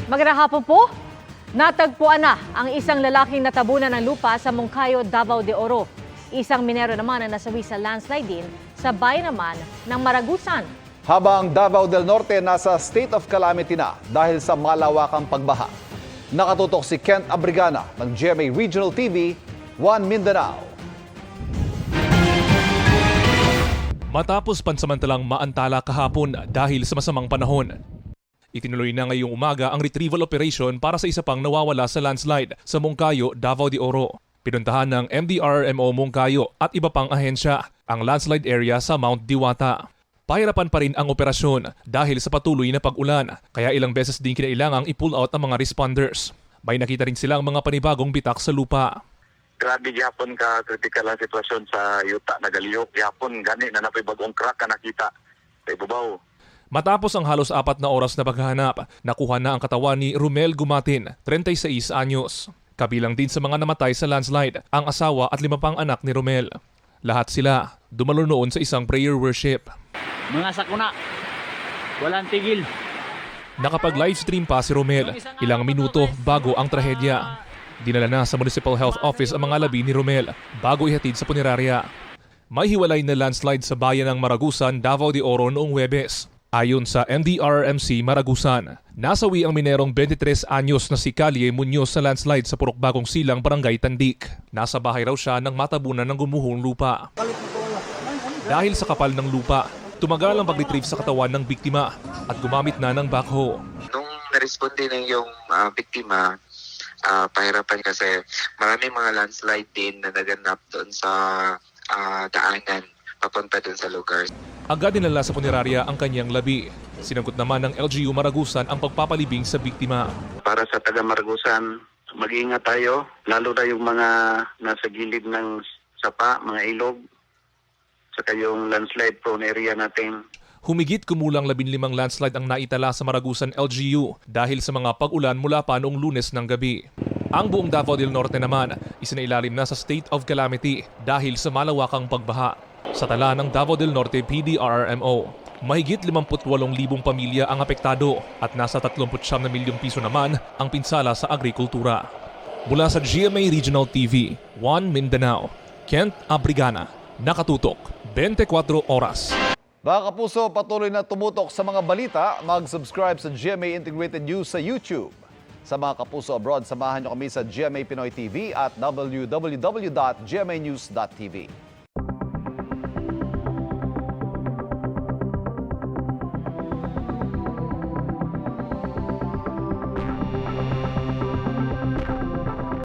Magandang hapon po. Natagpuan na ang isang lalaking natabunan ng lupa sa Moncayo, Davao de Oro. Isang minero naman ang nasawi sa landslide din sa bayan naman ng Maragusan. Habang Davao del Norte nasa state of calamity na dahil sa malawakang pagbaha. Nakatutok si Kent Abrigana ng GMA Regional TV, One Mindanao. Matapos pansamantalang maantala kahapon dahil sa masamang panahon, itinuloy na ngayong umaga ang retrieval operation para sa isa pang nawawala sa landslide sa Moncayo, Davao de Oro. Pinuntahan ng MDRRMO Moncayo at iba pang ahensya ang landslide area sa Mount Diwata. Pahirapan pa rin ang operasyon dahil sa patuloy na pag-ulan, kaya ilang beses din kinailangang i-pull out ang mga responders. May nakita rin silang mga panibagong bitak sa lupa. Grabe gyapon ka kritikal ang sitwasyon sa yuta na galiyok. Gyapon gani na napay bagong crack ka nakita sa ibabaw. Matapos ang halos 4 na oras na paghahanap, nakuha na ang katawan ni Romel Gumatin, 36 anyos. Kabilang din sa mga namatay sa landslide ang asawa at 5 pang anak ni Romel. Lahat sila dumalo noon sa isang prayer worship. Mga sakuna, walang tigil. Nakapag-livestream pa si Romel ilang minuto bago ang trahedya. Dinala na sa Municipal Health Office ang mga labi ni Romel bago ihatid sa punerarya. May hiwalay na landslide sa bayan ng Maragusan, Davao de Oro noong Huwebes. Ayon sa MDRRMC Maragusan, nasawi ang minerong 23 anyos na si Callie Muñoz sa landslide sa Purok Bagong Silang, Barangay Tandik. Nasa bahay raw siya nang matabunan ng gumuhong lupa. Dahil sa kapal ng lupa, tumagal ang pag-retrieve sa katawan ng biktima at gumamit na ng backhoe. Nung naresponde ng yung biktima, pahirapan kasi maraming mga landslide din na naganap doon sa daanan papunta doon sa lugar. Agad dinala sa punerarya ang kanyang labi. Sinagot naman ng LGU Maragusan ang pagpapalibing sa biktima. Para sa taga Maragusan, mag-iingat tayo, lalo na yung mga nasa gilid ng sapa, mga ilog, saka yung landslide prone area natin. Humigit kumulang 15 landslide ang naitala sa Maragusan LGU dahil sa mga pag-ulan mula pa noong Lunes ng gabi. Ang buong Davao del Norte naman isinailalim na sa state of calamity dahil sa malawakang pagbaha. Sa tala ng Davao del Norte PDRRMO, mahigit 58,000 pamilya ang apektado at nasa 39 na milyong piso naman ang pinsala sa agrikultura. Mula sa GMA Regional TV, One Mindanao, Kent Abrigana, nakatutok 24 oras. Mga kapuso, patuloy na tumutok sa mga balita. Mag-subscribe sa GMA Integrated News sa YouTube. Sa mga kapuso abroad, samahan niyo kami sa GMA Pinoy TV at www.gmanews.tv.